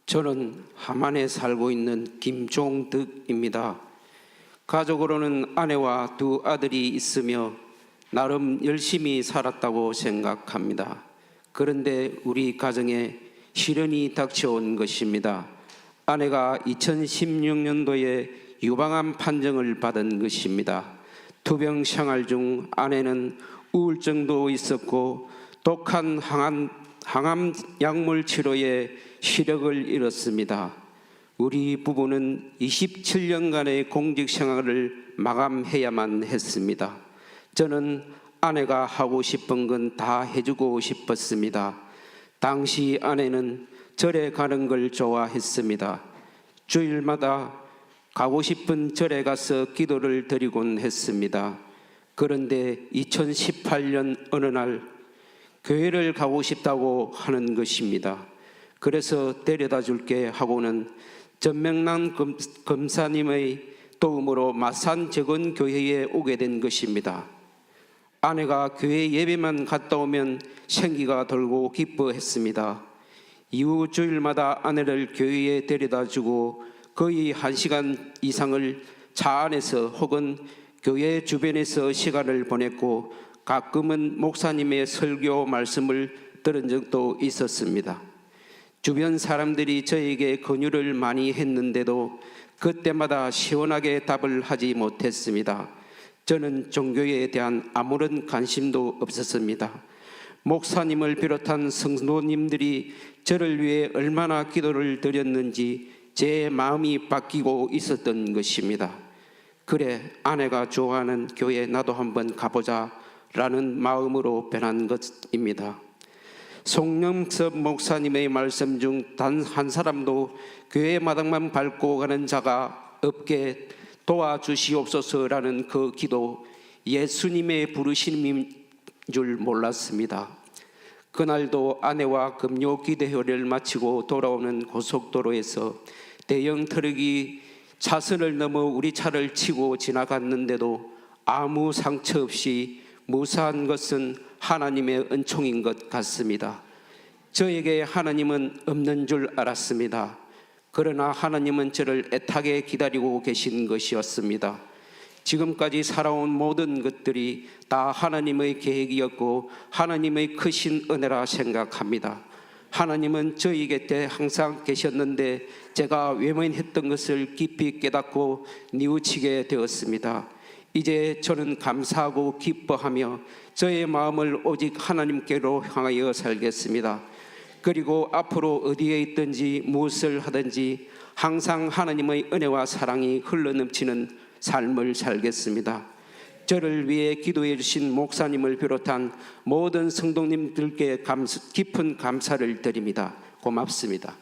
저는 함안에 살고 있는 김종득입니다. 가족으로는 아내와 두 아들이 있으며 나름 열심히 살았다고 생각합니다. 그런데 우리 가정에 시련이 닥쳐온 것입니다. 아내가 2016년도에 유방암 판정을 받은 것입니다. 투병 생활 중 아내는 우울증도 있었고 독한 항암 약물 치료에 시력을 잃었습니다. 우리 부부는 27년간의 공직 생활을 마감해야만 했습니다. 저는 아내가 하고 싶은 건 다 해주고 싶었습니다. 당시 아내는 절에 가는 걸 좋아했습니다. 주일마다 가고 싶은 절에 가서 기도를 드리곤 했습니다. 그런데 2018년 어느 날 교회를 가고 싶다고 하는 것입니다. 그래서 데려다 줄게 하고는 전명란 검사님의 도움으로 마산 재건교회에 오게 된 것입니다. 아내가 교회 예배만 갔다 오면 생기가 돌고 기뻐했습니다. 이후 주일마다 아내를 교회에 데려다 주고 거의 1시간 이상을 차 안에서 혹은 교회 주변에서 시간을 보냈고 가끔은 목사님의 설교 말씀을 들은 적도 있었습니다. 주변 사람들이 저에게 권유를 많이 했는데도 그때마다 시원하게 답을 하지 못했습니다. 저는 종교에 대한 아무런 관심도 없었습니다. 목사님을 비롯한 성도님들이 저를 위해 얼마나 기도를 드렸는지 제 마음이 바뀌고 있었던 것입니다. 그래, 아내가 좋아하는 교회 나도 한번 가보자 라는 마음으로 변한 것입니다. 송영섭 목사님의 말씀 중 단 한 사람도 교회 마당만 밟고 가는 자가 없게 도와주시옵소서라는 그 기도, 예수님의 부르심인 줄 몰랐습니다. 그날도 아내와 금요 기도회를 마치고 돌아오는 고속도로에서 대형 트럭이 차선을 넘어 우리 차를 치고 지나갔는데도 아무 상처 없이 무사한 것은 하나님의 은총인 것 같습니다. 저에게 하나님은 없는 줄 알았습니다. 그러나 하나님은 저를 애타게 기다리고 계신 것이었습니다. 지금까지 살아온 모든 것들이 다 하나님의 계획이었고 하나님의 크신 은혜라 생각합니다. 하나님은 저희 곁에 항상 계셨는데 제가 외면했던 것을 깊이 깨닫고 뉘우치게 되었습니다. 이제 저는 감사하고 기뻐하며 저의 마음을 오직 하나님께로 향하여 살겠습니다. 그리고 앞으로 어디에 있든지 무엇을 하든지 항상 하나님의 은혜와 사랑이 흘러넘치는 삶을 살겠습니다. 저를 위해 기도해 주신 목사님을 비롯한 모든 성도님들께 깊은 감사를 드립니다. 고맙습니다.